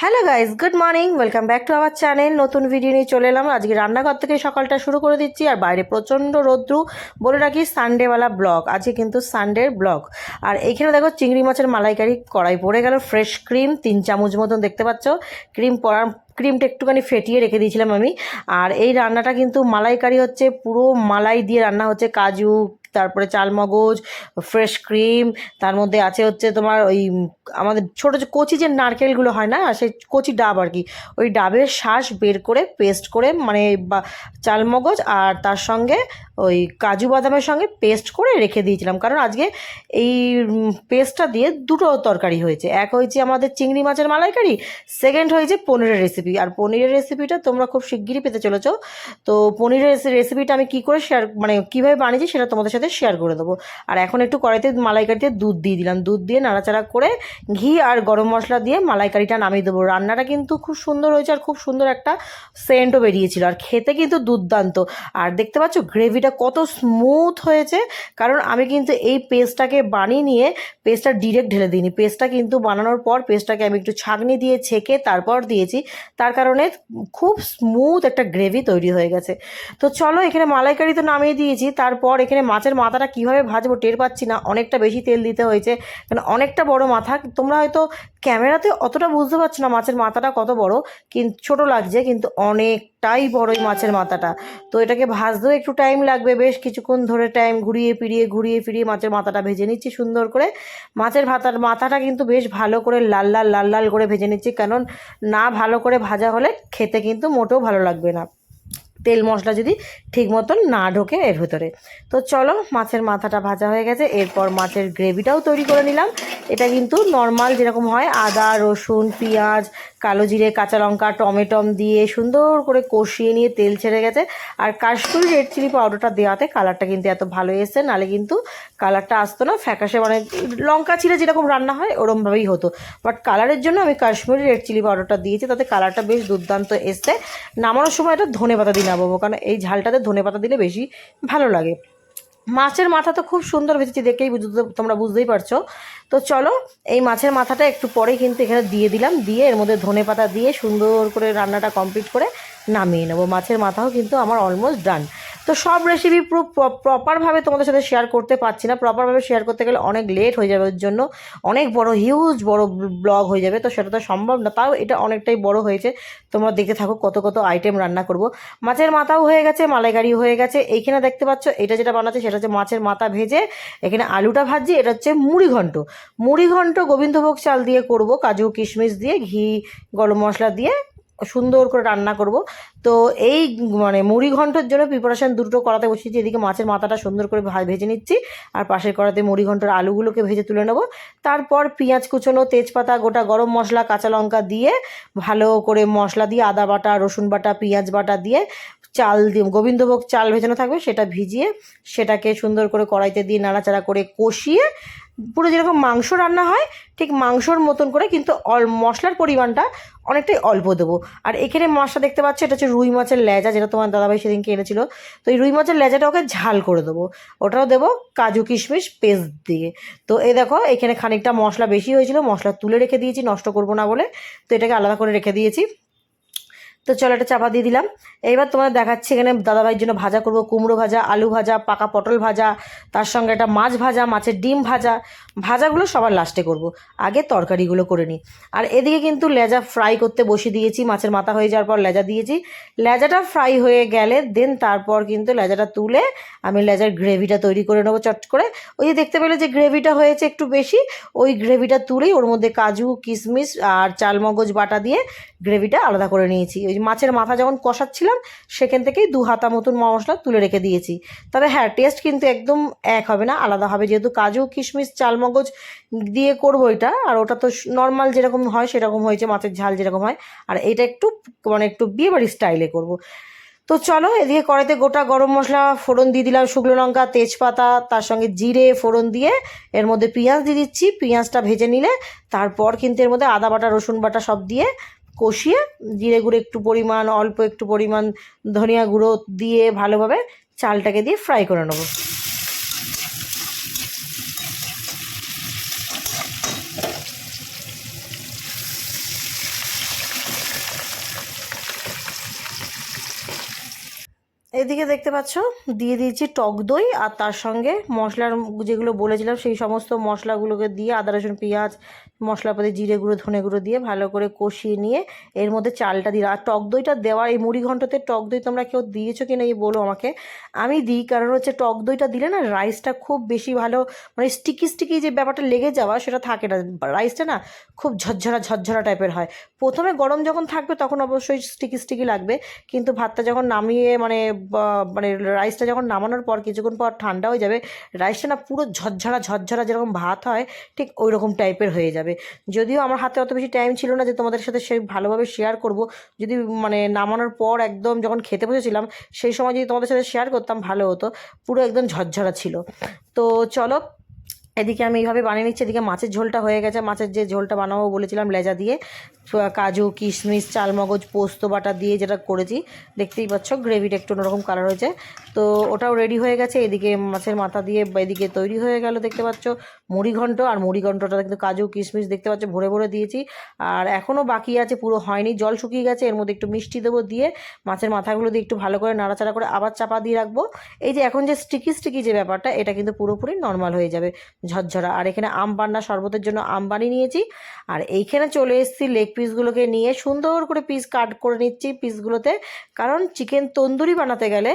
Hello guys, good morning, welcome back to our channel. নতুন video নিয়ে চলে এলাম। আজকে রান্নাঘর থেকে সকালটা শুরু করে দিচ্ছি। আর বাইরে প্রচণ্ড রৌদ্র, বলে রাখি সানডেওয়ালা ব্লগ। আজকে কিন্তু সানডের ব্লগ। আর এইখানে দেখো চিংড়ি মাছের মালাইকারি কড়াই পড়ে গেল। ফ্রেশ ক্রিম 3 চামচ মতন দেখতে পাচ্ছ। ক্রিমটা একটুখানি ফেটিয়ে রেখে দিয়েছিলাম আমি। আর এই রান্নাটা কিন্তু মালাইকারি হচ্ছে, পুরো মালাই দিয়ে রান্না হচ্ছে। কাজু, তারপরে চালমগজ, ফ্রেশ ক্রিম, তার মধ্যে আছে হচ্ছে তোমার ওই আমাদের ছোটো যে কচি যে নারকেলগুলো হয় না, সেই কচি ডাব আর কি, ওই ডাবের শাঁস বের করে পেস্ট করে, মানে চালমগজ আর তার সঙ্গে ওই কাজু বাদামের সঙ্গে পেস্ট করে রেখে দিয়েছিলাম। কারণ আজকে এই পেস্টটা দিয়ে দুটো তরকারি হয়েছে। এক হয়েছে আমাদের চিংড়ি মাছের মালাইকারি, সেকেন্ড হয়েছে পনিরের রেসিপি। আর পনিরের রেসিপিটা তোমরা খুব শিগগিরই পেতে চলেছো। তো পনিরের রেসিপিটা আমি কী করে শেয়ার, মানে কীভাবে বানিয়েছি সেটা তোমাদের সাথে শেয়ার করে দেবো। আর এখন একটু কড়াইতে মালাইকারিতে দুধ দিয়ে দিলাম। দুধ দিয়ে নাড়াচাড়া করে ঘি আর গরম মশলা দিয়ে মালাইকারিটা নামিয়ে দেবো। রান্নাটা কিন্তু খুব সুন্দর হয়েছে, আর খুব সুন্দর একটা সেন্টও বেরিয়েছিল। আর খেতে কিন্তু দুর্দান্ত। আর দেখতে পাচ্ছ গ্রেভিটা কত স্মুথ হয়েছে। কারণ আমি কিন্তু এই পেস্টটাকে বানিয়ে নিয়ে পেস্টটা ডিরেক্ট ঢেলে দিইনি। পেস্টটা কিন্তু বানানোর পর পেস্টটাকে আমি একটু ছাঁকনি দিয়ে ছেঁকে তারপর দিয়েছি। তার কারণে খুব স্মুথ একটা গ্রেভি তৈরি হয়ে গেছে। তো চলো, এখানে মালাইকারি তো নামিয়ে দিয়েছি। তারপর এখানে মাছের মাথাটা কীভাবে ভাজবো টের পাচ্ছি না, অনেকটা বেশি তেল দিতে হয়েছে। কারণ অনেকটা বড় মাথা, তোমরা হয়তো ক্যামেরাতে অতটা বুঝতে পারছো না মাছের মাথাটা কত বড়, কিন্তু ছোট লাগছে, কিন্তু অনেকটাই বড় এই মাছের মাথাটা। তো এটাকে ভাজতেও একটু টাইম লাগবে, বেশ কিছুক্ষণ ধরে টাইম ঘুরিয়ে ফিরিয়ে মাছের মাথাটা ভেজে নিচ্ছি সুন্দর করে। মাছের মাথাটা কিন্তু বেশ ভালো করে লাল লাল করে ভেজে নিচ্ছি। কারণ না ভালো করে ভাজা হলে খেতে কিন্তু মোটেও ভালো লাগবে না, তেল মশলা যদি ঠিক মতন না ঢোকে এর ভেতরে। তো চলো, মাছের মাথাটা ভাজা হয়ে গেছে। এরপর মাছের গ্রেভিটাও তৈরি করে নিলাম। এটা কিন্তু নর্মাল যেরকম হয়, আদা রসুন পেঁয়াজ কালো জিরে কাঁচা লঙ্কা টমেটম দিয়ে সুন্দর করে কষিয়ে নিয়ে তেল ছেড়ে গেছে। আর কাশ্মীরি রেড চিলি পাউডারটা দেওয়াতে কালারটা কিন্তু এত ভালো এসছে, নাহলে কিন্তু কালারটা আসতো না, ফ্যাকাশে, মানে লঙ্কা চিড়ে যেরকম রান্না হয় ওরমভাবেই হতো। বাট কালারের জন্য আমি কাশ্মীরি রেড চিলি পাউডারটা দিয়েছি, তাতে কালারটা বেশ দুর্দান্ত এসছে। নামানোর সময় এটা ধনেপাতা দিয়ে নামাবো, কারণ এই ঝালটাতে ধনেপাতা দিলে বেশি ভালো লাগে। মাছের মাথা তো খুব সুন্দর ভেজেছি, দেখেই তোমরা বুঝতেই পারছো। তো চলো, এই মাছের মাথাটা একটু পরেই কিন্তু এখানে দিয়ে দিলাম, দিয়ে এর মধ্যে ধনেপাতা দিয়ে সুন্দর করে রান্নাটা কমপ্লিট করে নামিয়ে নেবো। মাছের মাথাও কিন্তু আমার অলমোস্ট ডান। তো সব রেসিপি পুরো প্রপারভাবে তোমাদের সাথে শেয়ার করতে পারছি না। প্রপারভাবে শেয়ার করতে গেলে অনেক লেট হয়ে যাবে, ওর জন্য অনেক বড় হিউজ বড় ব্লগ হয়ে যাবে, তো সেটা তো সম্ভব না। তাও এটা অনেকটাই বড় হয়েছে, তোমরা দেখতে থাকো কত কত আইটেম রান্না করব। মাছের মাথাও হয়ে গেছে, মালাইকারি হয়ে গেছে। এইখানে দেখতে পাচ্ছ এটা যেটা বানাচ্ছে সেটা হচ্ছে মাছের মাথা ভেজে এখানে আলুটা ভাজি। এটা হচ্ছে মুড়ি ঘন্ট গোবিন্দভোগ চাল দিয়ে করব, কাজু কিশমিশ দিয়ে ঘি গরম মশলা দিয়ে সুন্দর করে রান্না করব। তো এই মানে মুড়ি ঘন্টর জন্য প্রিপারেশান দুটো কড়াতে বসিয়েছি। এদিকে মাছের মাথাটা সুন্দর করে ভেজে নিচ্ছি, আর পাশের কড়াতে মুড়ি ঘন্টর আলুগুলোকে ভেজে তুলে নেব। তারপর পেঁয়াজ কুচোনো, তেজপাতা, গোটা গরম মশলা, কাঁচা লঙ্কা দিয়ে ভালো করে মশলা দিয়ে আদা বাটা রসুন বাটা পেঁয়াজ বাটা দিয়ে চাল দিয়ে গোবিন্দভোগ চাল ভেজানো থাকবে সেটা ভিজিয়ে সেটাকে সুন্দর করে কড়াইতে দিয়ে নাড়াচাড়া করে কষিয়ে, পুরো যেরকম মাংস রান্না হয় ঠিক মাংসর মতন করে, কিন্তু মশলার পরিমাণটা অনেকটাই অল্প দেবো। আর এখানে মাছটা দেখতে পাচ্ছ, এটা হচ্ছে রুই মাছের লেজা, যেটা তোমার দাদাভাই সেদিনকে এনেছিল। তো এই রুই মাছের লেজাটা ওকে ঝাল করে দেবো, ওটাও দেবো কাজু কিশমিশ পেস্ট দিয়ে। তো এই দেখো এখানে খানিকটা মশলা বেশি হয়েছিল, মশলা তুলে রেখে দিয়েছি নষ্ট করবো না বলে, তো এটাকে আলাদা করে রেখে দিয়েছি। তো চলো, এটা চাপা দিয়ে দিলাম। এইবার তোমাদের দেখাচ্ছি এখানে দাদাভাইয়ের জন্য ভাজা করব, কুমড়ো ভাজা, আলু ভাজা, পাকা পটল ভাজা, তার সঙ্গে একটা মাছ ভাজা, মাছের ডিম ভাজা। ভাজাগুলো সবার লাস্টে করব, আগে তরকারিগুলো করে নিই। আর এদিকে কিন্তু লেজা ফ্রাই করতে বসিয়ে দিয়েছি। মাছের মাথা হয়ে যাওয়ার পর লেজা দিয়েছি। লেজাটা ফ্রাই হয়ে গেলে দেন তারপর কিন্তু লেজাটা তুলে আমি লেজার গ্রেভিটা তৈরি করে নেবো চট করে। ওই যে দেখতে পেলে যে গ্রেভিটা হয়েছে একটু বেশি, ওই গ্রেভিটা তুলেই ওর মধ্যে কাজু কিশমিশ আর চালমগজ বাটা দিয়ে গ্রেভিটা আলাদা করে নিয়েছি। ওই মাছের মাথা যখন কষাচ্ছিলাম সেখান থেকেই 2 হাতা মতন মশলা তুলে রেখে দিয়েছি। তবে হ্যাঁ, টেস্ট কিন্তু একদম এক হবে না, আলাদা হবে, যেহেতু কাজু কিশমিশ চালমগজ দিয়ে করবো এটা। আর ওটা তো নর্মাল যেরকম হয় সেরকম হয়েছে, মাছের ঝাল যেরকম হয়। আর এটা একটু মানে একটু বিয়েবাড়ি স্টাইলে করব। তো চলো, এদিকে কড়াইতে গোটা গরম মশলা ফোড়ন দিয়ে দিলাম, শুকনো লঙ্কা তেজপাতা, তার সঙ্গে জিরে ফোড়ন দিয়ে এর মধ্যে পেঁয়াজ দিয়ে দিচ্ছি। পেঁয়াজটা ভেজে নিলে তারপর কিন্তু এর মধ্যে আদা বাটা রসুন বাটা সব দিয়ে কষিয়ে জিরে গুঁড়ো একটু পরিমাণ, অল্প একটু পরিমাণ ধনিয়া গুঁড়ো দিয়ে ভালোভাবে চালটাকে দিয়ে ফ্রাই করে নেবো। এদিকে দেখতে পাচ্ছ দিয়ে দিয়েছি টক দই, আর তার সঙ্গে মশলার যেগুলো বলেছিলাম সেই সমস্ত মশলাগুলোকে দিয়ে আদা রসুন পেঁয়াজ মশলাপাতি জিরে গুঁড়ো ধনে গুঁড়ো দিয়ে ভালো করে কষিয়ে নিয়ে এর মধ্যে চালটা দিই। আর টক দইটা দেওয়ার এই মুড়ি ঘন্টতে টক দই তোমরা কেউ দিয়েছো কি না এই বলো আমাকে। আমি দিই, কারণ হচ্ছে টক দইটা দিলে না রাইসটা খুব বেশি ভালো, মানে স্টিকি স্টিকি যে ব্যাপারটা লেগে যাওয়া সেটা থাকে না, রাইসটা না খুব ঝরঝরা ঝরঝরা টাইপের হয়। প্রথমে গরম যখন থাকবে তখন অবশ্যই স্টিকি স্টিকি লাগবে, কিন্তু ভাতটা যখন নামিয়ে মানে রাইসটা যখন নামানোর পর কিছুক্ষণ পর ঠান্ডা হয়ে যাবে, রাইসটা না পুরো ঝরঝরা ঝরঝরা যেরকম ভাত হয় ঠিক ওই রকম টাইপের হয়ে যাবে। যদিও আমার হাতে অত বেশি টাইম ছিল না যে তোমাদের সাথে সে ভালোভাবে শেয়ার করব, যদি মানে নামানোর পর একদম যখন খেতে বসেছিলাম সেই সময় যদি তোমাদের সাথে শেয়ার করতাম ভালো হতো, পুরো একদম ঝরঝরা ছিল। তো চলো এদিকে আমি এইভাবে বানিয়ে নিচ্ছি। এদিকে মাছের ঝোলটা হয়ে গেছে, মাছের যে ঝোলটা বানাবো বলেছিলাম লেজা দিয়ে কাজু কিশমিশ চালমগজ পোস্ত বাটা দিয়ে যেটা করেছি, দেখতেই পাচ্ছ গ্রেভিটা একটু অন্যরকম কালার হয়েছে, তো ওটাও রেডি হয়ে গেছে। এদিকে মাছের মাথা দিয়ে এদিকে তৈরি হয়ে গেল দেখতে পাচ্ছ মুড়ি ঘন্ট। আর মুড়ি ঘন্টটা কিন্তু কাজু কিশমিশ দেখতে পাচ্ছ ভরে ভরে দিয়েছি, আর এখনও বাকি আছে, পুরো হয়নি, জল শুকিয়ে গেছে। এর মধ্যে একটু মিষ্টি দেবো, দিয়ে মাছের মাথাগুলো দিয়ে একটু ভালো করে নাড়াচাড়া করে আবার চাপা দিয়ে রাখবো। এই যে এখন যে স্টিকি স্টিকি যে ব্যাপারটা এটা কিন্তু পুরোপুরি নর্মাল হয়ে যাবে, ঝরঝরা। আর এখানে আম পান্না শরবতের জন্য আম বানিয়ে নিয়েছি, আর এইখানে চলে এসেছি লেগ পিসগুলোকে নিয়ে সুন্দর করে পিস কাট করে নিচ্ছি পিসগুলোতে, কারণ চিকেন তন্দুরি বানাতে গেলে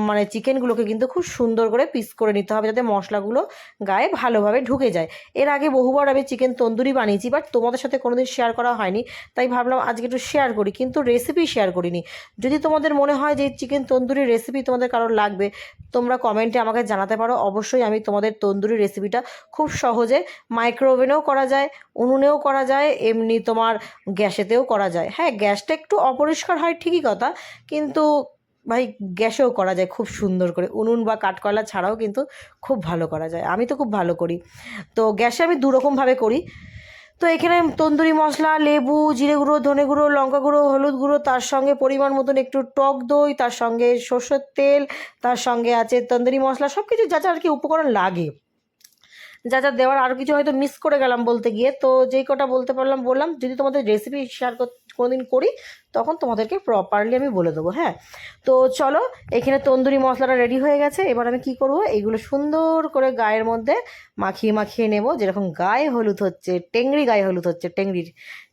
মানে চিকেনগুলোকে কিন্তু খুব সুন্দর করে পিস করে নিতে হবে যাতে মশলাগুলো গায়ে ভালোভাবে ঢুকে যায়। এর আগে বহুবার আমি চিকেন তন্দুরি বানিয়েছি, বাট তোমাদের সাথে কোনোদিন শেয়ার করা হয়নি, তাই ভাবলাম আজকে একটু শেয়ার করি, কিন্তু রেসিপি শেয়ার করিনি। যদি তোমাদের মনে হয় যে চিকেন তন্দুরির রেসিপি তোমাদের কারোর লাগবে, তোমরা কমেন্টে আমাকে জানাতে পারো, অবশ্যই আমি তোমাদের তন্দুরি রেসিপিটা খুব সহজে মাইক্রোওভেনেও করা যায়, উনুনেও করা যায়, এমনি তোমার গ্যাসেতেও করা যায়। হ্যাঁ, গ্যাসটা একটু অপরিষ্কার হয় ঠিকই কথা, কিন্তু ভাই গ্যাসেও করা যায় খুব সুন্দর করে, উনুন বা কাঠকয়লা ছাড়াও কিন্তু খুব ভালো করা যায়। আমি তো খুব ভালো করি, তো গ্যাসে আমি দুরকমভাবে করি। তো এখানে তন্দুরি মশলা লেবু জিরে গুঁড়ো ধনে গুঁড়ো লঙ্কা গুঁড়ো হলুদ গুঁড়ো, তার সঙ্গে পরিমাণ মতন একটু টক দই, তার সঙ্গে সর্ষের তেল, তার সঙ্গে আছে তন্দুরি মশলা, সব কিছু যা যা আর কি উপকরণ লাগে, যা যা দেওয়ার আরও কিছু হয়তো মিস করে গেলাম বলতে গিয়ে, তো যেই কটা বলতে পারলাম বললাম। যদি তোমাদের রেসিপি শেয়ার কোনোদিন করি তখন তোমাদেরকে প্রপারলি আমি বলে দেবো। হ্যাঁ, তো চলো এখানে তন্দুরি মশলাটা রেডি হয়ে গেছে। এবার আমি কি করব, এইগুলো সুন্দর করে গায়ের মধ্যে মাখিয়ে মাখিয়ে নেব, যেরকম গায়ে হলুদ হচ্ছে, টেংরি গায়ে হলুদ হচ্ছে, টেংরির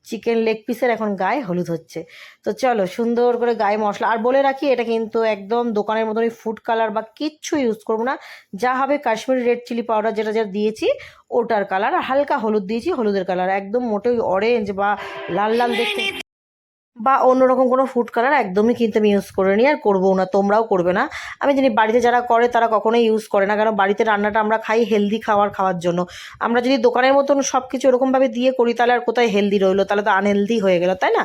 চিকেন লেগ পিসের এখন গায়ে হলুদ হচ্ছে। তো চলো সুন্দর করে গায়ে মশলা, আর বলে রাখি এটা কিন্তু একদম দোকানের মতনই ফুড কালার বা কিচ্ছু ইউজ করবো না, যা হবে কাশ্মীরি রেড চিলি পাউডার যেটা যেটা দিয়েছি ওটার কালার, আর হালকা হলুদ দিয়েছি হলুদের কালার, একদম মোটেই অরেঞ্জ বা লাল লাল দেখতে বা অন্যরকম কোনো ফুড কালার একদমই কিন্তু আমি ইউজ করে নিই, আর করবোও না, তোমরাও করবে না। আমি জানি বাড়িতে যারা করে তারা কখনোই ইউজ করে না, কারণ বাড়িতে রান্নাটা আমরা খাই হেলদি খাওয়ার জন্য। আমরা যদি দোকানের মতন সব কিছু এরকমভাবে দিয়ে করি তাহলে আর কোথায় হেলদি রইলো, তাহলে তো আনহেলদি হয়ে গেল, তাই না?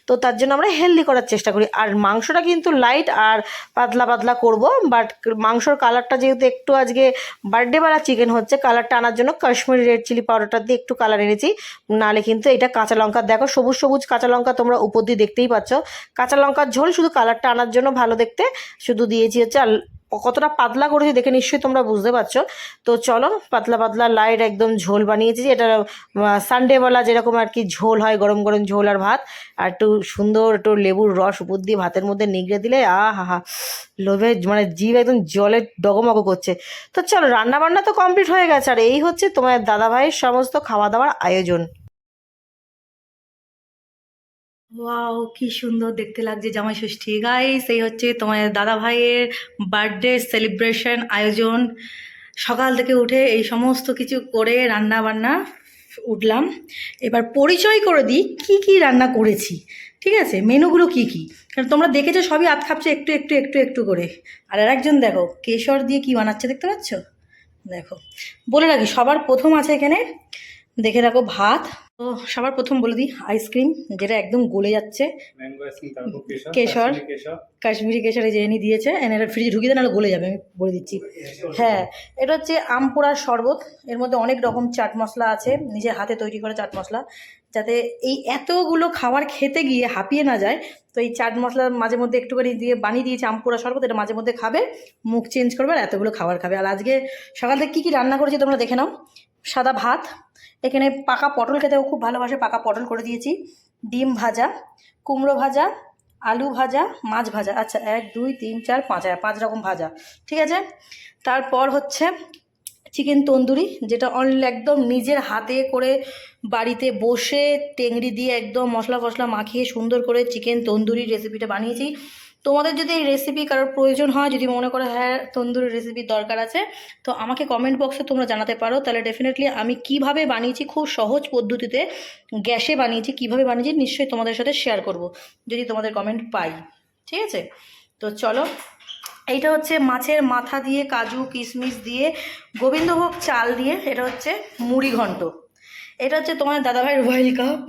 তো তার জন্য আমরা হেলদি করার চেষ্টা করি। আর মাংসটা কিন্তু লাইট আর পাতলা পাতলা করব, বাট মাংসর কালারটা যেহেতু একটু আজকে বার্থডেওয়ালা চিকেন হচ্ছে, কালারটা আনার জন্য কাশ্মীরি রেড চিলি পাউডারটা দিয়ে একটু কালার এনেছি, নাহলে কিন্তু এটা কাঁচা লঙ্কা, দেখো সবুজ সবুজ কাঁচা লঙ্কা তোমরা উপর দিয়ে দেখতেই পাচ্ছ, কাঁচা লঙ্কার ঝোল শুধু কালারটা আনার জন্য ভালো দেখতে শুধু দিয়েছি হচ্ছে। আর কতটা পাতলা করেছি দেখে নিশ্চয়ই তোমরা বুঝতে পারছো। তো চলো পাতলা পাতলা লাইট একদম ঝোল বানিয়েছি, এটা সানডেবেলা যেরকম আর কি ঝোল হয়, গরম গরম ঝোল আর ভাত, আর একটু সুন্দর একটু লেবুর রস উপর দিয়ে ভাতের মধ্যে নিগড়ে দিলে হা হা, লোভে মানে জিভ একদম জলে ডগমগ করছে। তো চলো রান্না বান্না তো কমপ্লিট হয়ে গেছে, আর এই হচ্ছে তোমার দাদাভাইয়ের সমস্ত খাওয়া দাওয়ার আয়োজন। ওয়াও, কি সুন্দর দেখতে লাগছে জামাই ষষ্ঠী গাইস, এই হচ্ছে তোমার দাদা ভাইয়ের বার্থডে সেলিব্রেশন আয়োজন। সকাল থেকে উঠে এই সমস্ত কিছু করে রান্না বান্না উঠলাম। এবার পরিচয় করে দিই কি কি রান্না করেছি, ঠিক আছে, মেনুগুলো কি কি, কারণ তোমরা দেখেছো সবই আধ খাপছে একটু একটু একটু একটু করে। আর একজন দেখো কেশর দিয়ে কি বানাচ্ছে দেখতে পাচ্ছ, দেখো। বলে রাখি সবার প্রথম আছে এখানে, দেখে রাখো ভাত। তো সবার প্রথম বলে দিই আইসক্রিম, যেটা একদম গলে যাচ্ছে, কেশর, কাশ্মীরি কেশর, এই যে এনে দিয়েছে, এনে এটা ফ্রিজে ঢুকিয়ে দেন, নাহলে গলে যাবে, আমি বলে দিচ্ছি। হ্যাঁ, এটা হচ্ছে আম পোড়ার শরবত, এর মধ্যে অনেক রকম চাট মশলা আছে, নিজের হাতে তৈরি করা চাট মশলা, যাতে এই এতগুলো খাবার খেতে গিয়ে হাঁপিয়ে না যায়। তো এই চাট মশলা মাঝে মধ্যে একটুখানি দিয়ে বানিয়ে দিয়েছে আম পোড়া শরবত, এটা মাঝে মধ্যে খাবে, মুখ চেঞ্জ করবে, আর এতগুলো খাবার খাবে। আর আজকে সকাল থেকে কী কী রান্না করেছি তোমরা দেখে নাও। সাদা ভাত, এখানে পাকা পটল খেতেও খুব ভালোবাসে, পাকা পটল করে দিয়েছি, ডিম ভাজা, কুমড়ো ভাজা, আলু ভাজা, মাছ ভাজা, আচ্ছা 1 2 3 4 5, 5 রকম ভাজা, ঠিক আছে। তারপর হচ্ছে চিকেন তন্দুরি, যেটা একদম নিজের হাতে করে বাড়িতে বসে টেংরি দিয়ে একদম মশলা ফসলা মাখিয়ে সুন্দর করে চিকেন তন্দুরির রেসিপিটা বানিয়েছি। তোমাদের যদি এই রেসিপি কারোর প্রয়োজন হয়, যদি মনে করো হ্যাঁ তন্দুরি রেসিপির দরকার আছে, তো আমাকে কমেন্ট বক্সে তোমরা জানাতে পারো। তাহলে ডেফিনেটলি আমি কিভাবে বানিয়েছি, খুব সহজ পদ্ধতিতে গ্যাসে বানিয়েছি, কিভাবে বানিয়েছি নিশ্চয়ই তোমাদের সাথে শেয়ার করব যদি তোমাদের কমেন্ট পাই, ঠিক আছে। তো চলো, এইটা হচ্ছে মাছের মাথা দিয়ে কাজু কিশমিশ দিয়ে গোবিন্দভোগ চাল দিয়ে, এটা হচ্ছে মুড়ি ঘন্ট। এটা হচ্ছে তোমার দাদাভাইয়ের রয়্যাল কাপ,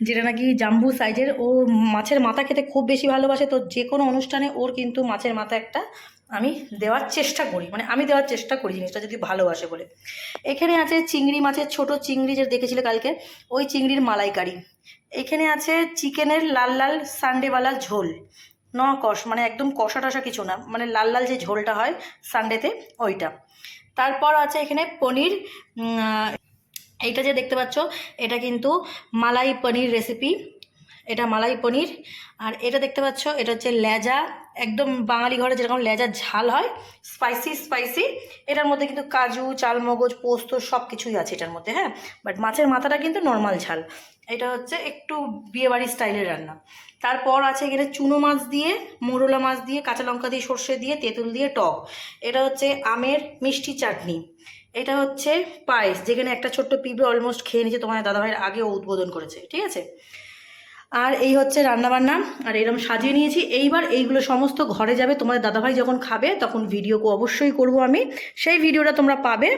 যেটা নাকি জাম্বু সাইজের। ও মাছের মাথা খেতে খুব বেশি ভালোবাসে, তো যে কোনো অনুষ্ঠানে ওর কিন্তু মাছের মাথা একটা আমি দেওয়ার চেষ্টা করি, মানে আমি দেওয়ার চেষ্টা করি জিনিসটা যদি ভালোবাসে বলে। এখানে আছে চিংড়ি মাছের, ছোট চিংড়ি যে দেখেছিলে কালকে, ওই চিংড়ির মালাইকারি। এখানে আছে চিকেনের লাল লাল সানডেওয়ালা ঝোল, কষ, মানে একদম কষা টষা কিছু না, মানে লাল লাল যে ঝোলটা হয় সানডেতে ওইটা। তারপর আছে এখানে পনির, এইটা যে দেখতে পাচ্ছ এটা কিন্তু মালাই পনির রেসিপি, এটা মালাই পনির। আর এটা দেখতে পাচ্ছ এটা হচ্ছে লেজা, একদম বাঙালি ঘরে যেরকম লেজা ঝাল হয়, স্পাইসি স্পাইসি। এটার মধ্যে কিন্তু কাজু, চালমগজ, পোস্ত সব কিছুই আছে এটার মধ্যে, হ্যাঁ। বাট মাছের মাথাটা কিন্তু নর্মাল ঝাল। এটা হচ্ছে একটু বিয়েবাড়ি স্টাইলের রান্না। তারপর আছে এখানে চুনো মাছ দিয়ে, মোরলা মাছ দিয়ে, কাঁচা লঙ্কা দিয়ে, সর্ষে দিয়ে, তেঁতুল দিয়ে টক। এটা হচ্ছে আমের মিষ্টি চাটনি। এটা হচ্ছে পায়েস, যেখানে একটা ছোট্ট পিঁপড়ে অলমোস্ট খেয়ে নিয়েছে, তোমার দাদাভাইয়ের আগেও উদ্বোধন করেছে, ঠিক আছে। আর এই হচ্ছে রান্নাবান্না, আর এরকম সাজিয়ে নিয়েছি। এইবার এইগুলো সমস্ত ঘরে যাবে, তোমাদের দাদাভাই যখন খাবে তখন ভিডিও অবশ্যই করব আমি, সেই ভিডিওটা তোমরা পাবে।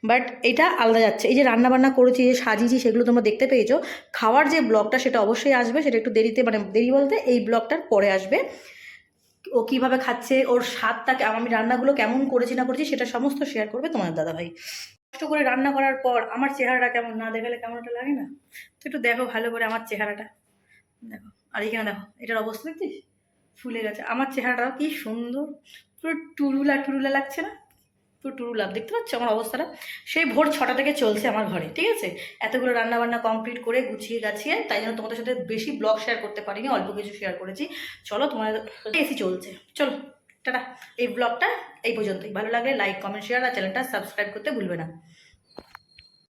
বাট এটা আলাদা যাচ্ছে, এই যে রান্নাবান্না করেছি, যে সাজিয়েছি, সেগুলো তোমরা দেখতে পেয়েছো। খাওয়ার যে ব্লগটা সেটা অবশ্যই আসবে, সেটা একটু দেরিতে, মানে দেরি বলতে এই ব্লগটার পরে আসবে। ও কীভাবে খাচ্ছে, ওর স্বাদটা, আমি রান্নাগুলো কেমন করেছি না করেছি সেটা সমস্ত শেয়ার করবে তোমাদের দাদাভাই। কষ্ট করে রান্না করার পর আমার চেহারাটা কেমন, না দেখালে কেমন একটা লাগে না? তো একটু দেখো ভালো করে আমার চেহারাটা, দেখো। আর এখানে দেখো এটার অবস্থা দেখছিস, ফুলে গেছে। আমার চেহারাটাও কি সুন্দর, পুরো টুরুলা টুরুলা লাগছে না? পুরো টুরুলা, দেখতে পাচ্ছ আমার অবস্থাটা? সেই ভোর 6টা থেকে চলছে আমার ঘরে, ঠিক আছে। এতগুলো রান্নাবান্না কমপ্লিট করে গুছিয়ে গাছিয়ে, তাই জন্য তোমাদের সাথে বেশি ব্লগ শেয়ার করতে পারিনি, অল্প কিছু শেয়ার করেছি। চলো, তোমার এসি চলছে, চলো টাটা। এই ব্লগটা এই পর্যন্তই। ভালো লাগলে লাইক কমেন্ট শেয়ার আর চ্যানেলটা সাবস্ক্রাইব করতে ভুলবে না।